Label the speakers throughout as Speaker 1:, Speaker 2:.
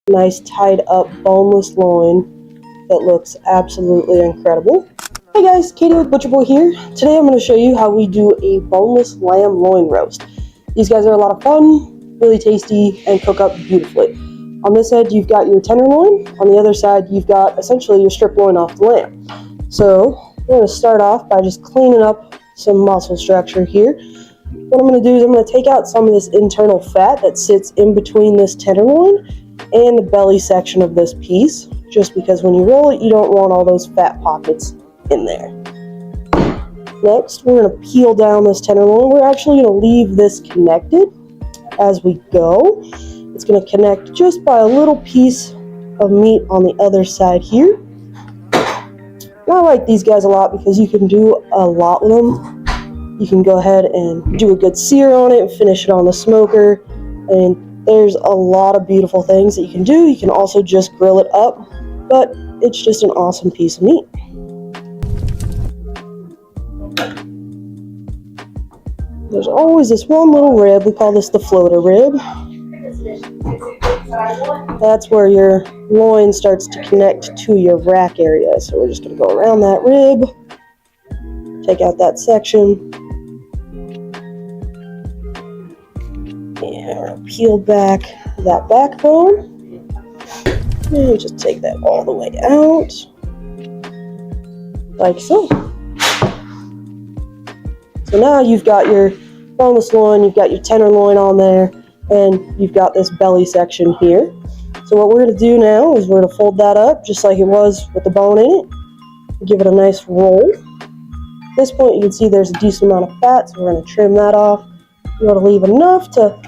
Speaker 1: nice tied up boneless loin that looks absolutely incredible. Hey guys, Katie with Butcher Boy here. Today I'm going to show you how we do a boneless lamb loin roast. These guys are a lot of fun, really tasty, and cook up beautifully. On this side you've got your tenderloin, on the other side you've got essentially your strip loin off the lamb. So we're going to start off by just cleaning up some muscle structure here. What I'm going to do is I'm going to take out some of this internal fat that sits in between this tenderloin and the belly section of this piece, just because when you roll it, you don't want all those fat pockets in there. Next, we're going to peel down this tenderloin. We're actually going to leave this connected as we go. It's going to connect just by a little piece of meat on the other side here. And I like these guys a lot because you can do a lot with them. You can go ahead and do a good sear on it and finish it on the smoker. And there's a lot of beautiful things that you can do. You can also just grill it up, but it's just an awesome piece of meat. There's always this one little rib. We call this the floater rib. That's where your loin starts to connect to your rack area. So we're just going to go around that rib, take out that section, and we're going to peel back that backbone, and just take that all the way out, like so. So now you've got your boneless loin, you've got your tenderloin on there, and you've got this belly section here. So what we're going to do now is we're going to fold that up just like it was with the bone in it. Give it a nice roll. At this point you can see there's a decent amount of fat, so we're going to trim that off. You want to leave enough to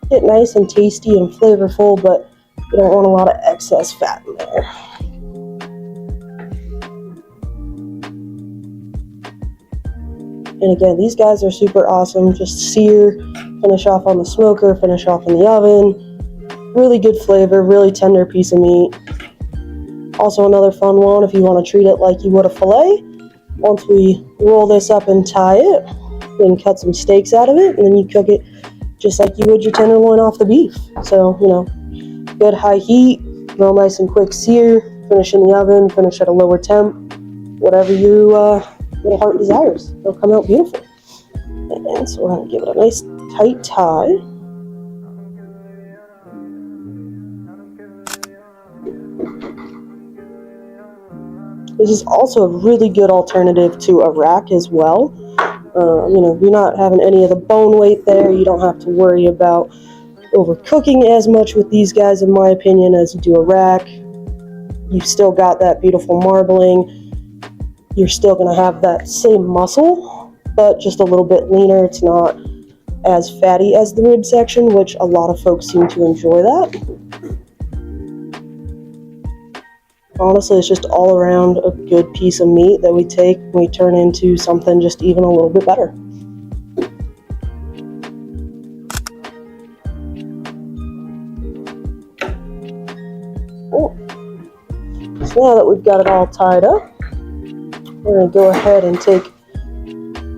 Speaker 1: get nice and tasty and flavorful, but you don't want a lot of excess fat in there. And again, these guys are super awesome. Just sear, finish off on the smoker, finish off in the oven. Really good flavor, really tender piece of meat. Also another fun one if you want to treat it like you would a filet. Once we roll this up and tie it, you can cut some steaks out of it, and then you cook it just like you would your tenderloin off the beef. So, you know, good high heat, real nice and quick sear, finish in the oven, finish at a lower temp, whatever your little heart desires. It'll come out beautiful. And so we're going to give it a nice tight tie. This is also a really good alternative to a rack as well. You know, you're not having any of the bone weight there. You don't have to worry about overcooking as much with these guys, in my opinion, as you do a rack. You've still got that beautiful marbling. You're still going to have that same muscle, but just a little bit leaner. It's not as fatty as the rib section, which a lot of folks seem to enjoy that. Honestly, it's just all around a good piece of meat that we take and we turn into something just even a little bit better. Cool. So now that we've got it all tied up, we're going to go ahead and take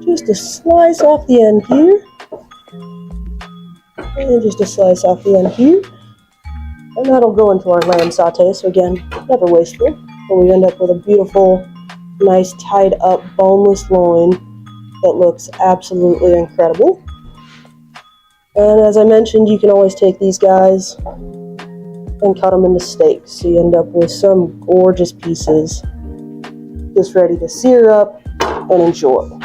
Speaker 1: just a slice off the end here, and just a slice off the end here. And that'll go into our lamb saute. So again, never wasteful. But we end up with a beautiful, nice tied up boneless loin that looks absolutely incredible. And as I mentioned, you can always take these guys and cut them into steaks. So you end up with some gorgeous pieces just ready to sear up and enjoy.